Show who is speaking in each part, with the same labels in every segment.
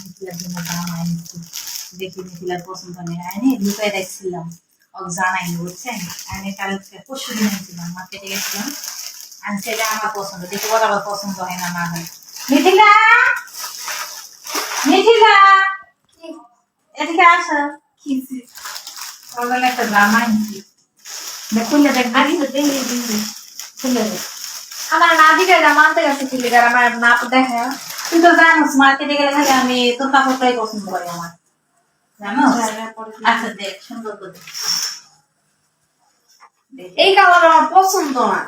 Speaker 1: মিথিলার জন্য জামা এনেছি। দেখি মিথিলার পছন্দ নেই, আইনে লুকাই রাখছিলাম, ও জানাইনি বুঝছেন। আইনে কালকে পরশু দিন এনেছিলাম, মার্কেটে গেছিলাম, আনছে এটা আমার পছন্দ, দেখি ওর আবার পছন্দ হয় না না হয়। মিথিলা, মিথিলা এদিকে আসো। ওর জন্য একটা জামা এনেছি, খুলে দেখ, খুলে দেখ।
Speaker 2: আমার না দিকে মানতে গেছে কি লিগার আমার না দেখে।
Speaker 1: তুই তো জানোস মার্কেটে গেলে খালি আমি তোর কাপড়টাই পছন্দ করি আমার, জানো। আচ্ছা দেখ সুন্দর করে দেখ।
Speaker 2: এই কালার আমার পছন্দ না।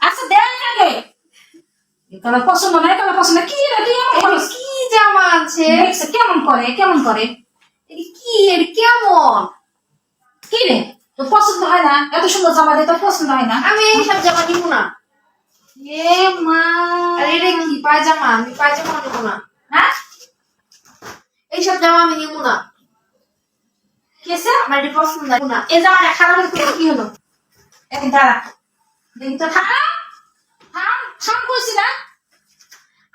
Speaker 1: আচ্ছা দেখ আগে, এই কালার পছন্দ না, এই কালার পছন্দ না। কি রে তুই এমন
Speaker 2: এটা
Speaker 1: করিস?
Speaker 2: কি জামা আছে?
Speaker 1: দেখছে কেমন করে, কেমন করে?
Speaker 2: এটা কি এর কেমন?
Speaker 1: কি রে তোর পছন্দ হয় না? এত সুন্দর জামা দিয়ে তোর পছন্দ হয় না?
Speaker 2: আমি এইসব জামা নিব না।
Speaker 1: এ মা,
Speaker 2: আর এটা কি পায়জামা? আমি পায়জামা নিব না।
Speaker 1: হ্যাঁ
Speaker 2: এইসব জামা আমি নিব না।
Speaker 1: কেসে
Speaker 2: আমার এটা পছন্দ না।
Speaker 1: এই জামাটা খারাপ হলে কি হলো? একদিন দাঁড়া দেখি তো, থাম থাম থাম কইছি না।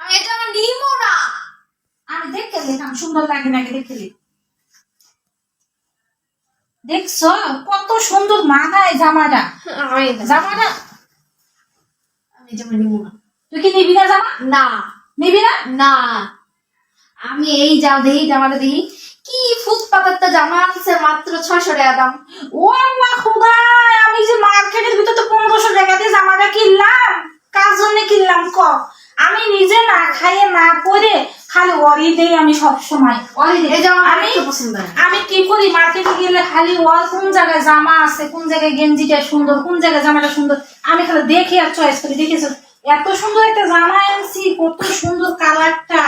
Speaker 2: আমি এই জামা নিব না।
Speaker 1: আমি দেখে দেখলাম সুন্দর লাগে নাকি দেখলি, দেখছো কত সুন্দর মানায় জামাটা। জামাটা
Speaker 2: আমি জামা নিব না।
Speaker 1: তুই কি নিবি না জামা?
Speaker 2: না
Speaker 1: নিবি না?
Speaker 2: না আমি এই জামাটা দেখি কি ফুটপাতের জামা আছে মাত্র 600 টাকা দাম।
Speaker 1: ও আল্লাহ খোদা, আমি যে মার্কেটের ভিতর তো 1500 টাকা দিয়ে জামাটা কিনলাম, কার জন্য কিনলাম ক? আমি নিজে না খাইয়ে না পরে খালি ওরই দেই আমি সব সময়।
Speaker 2: এই জামা
Speaker 1: আমি
Speaker 2: আমার পছন্দ না।
Speaker 1: আমি কি করি মার্কেটে গেলে খালি ওর কোন জায়গায় জামা আছে, কোন জায়গায় গেঞ্জিটা সুন্দর, কোন জায়গায় জামাটা সুন্দর, আমি খালি দেখি আর চয়েস করি। দেখেছো এত সুন্দর একটা জামা আনছি, কত সুন্দর কালারটা,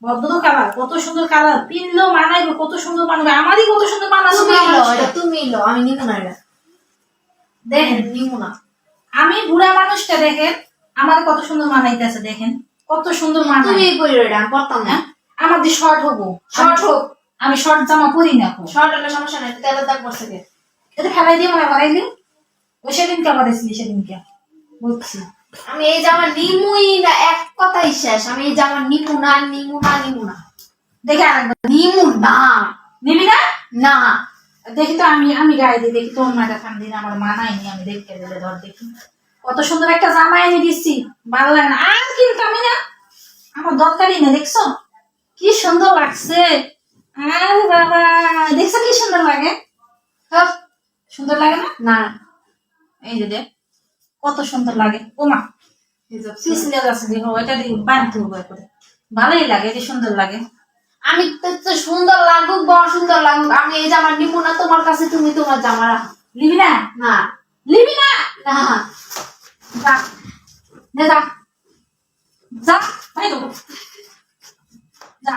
Speaker 1: ভদ্র কালার, কত সুন্দর কালার, পিনলেও মানাইবে, কত সুন্দর মানাবে, আমারই কত সুন্দর মানাবে।
Speaker 2: তুমি লো আমি নিব না। এটা
Speaker 1: দেখেন
Speaker 2: নিব না।
Speaker 1: আমি বুড়া মানুষটা দেখেন আমার কত সুন্দর মানাইতেছে, দেখেন কত সুন্দর
Speaker 2: তুমি
Speaker 1: মানায়।
Speaker 2: এই পরে এটা আমি পরতাম না।
Speaker 1: আমার দিয়ে শর্ট হবো,
Speaker 2: শর্ট হোক।
Speaker 1: আমি শর্ট জামা পরি না এখন।
Speaker 2: শর্ট হলে সমস্যা নাই, তেলের দাগ পড়ছে কে?
Speaker 1: এটা ফেলাই দিয়ে মনে করাইলি, ও সেদিনকে আবার এসলি, সেদিনকে বলছি
Speaker 2: আমি এই জামা নিমুই না, এক কথাই শেষ। আমি এই জামা নিমু না, নিমু না, নিমু না,
Speaker 1: দেখে আরেকবার।
Speaker 2: নিমু না।
Speaker 1: নিবি না?
Speaker 2: না
Speaker 1: দেখি তো আমি আমি গায়ে দিয়ে দেখি তোর মাটা ঠান্ডি না, আমার মানায়নি, আমি দেখতে দিলে ধর দেখি কত সুন্দর একটা জামা এনে দিচ্ছি, ভালো লাগে না আর কিন্তু আমি না, আমার দরকারই না। দেখছো কি সুন্দর লাগছে, আরে বাবা দেখছো কি সুন্দর লাগে,
Speaker 2: হপ,
Speaker 1: সুন্দর লাগে না?
Speaker 2: না
Speaker 1: এই যে দেখ কত সুন্দর লাগে। ওমা পিছলে যাচ্ছে, দেখো এটা দিয়ে বানতে হবে করে, ভালোই লাগে, যে সুন্দর লাগে।
Speaker 2: আমি তো সুন্দর লাগুক বা অসুন্দর লাগুক, আমি এই জামা নিবো না তোমার কাছে। তুমি তোমার জামা রাখো।
Speaker 1: নিবি না?
Speaker 2: না
Speaker 1: নিবি না?
Speaker 2: না
Speaker 1: যা যা যা ভাই, যা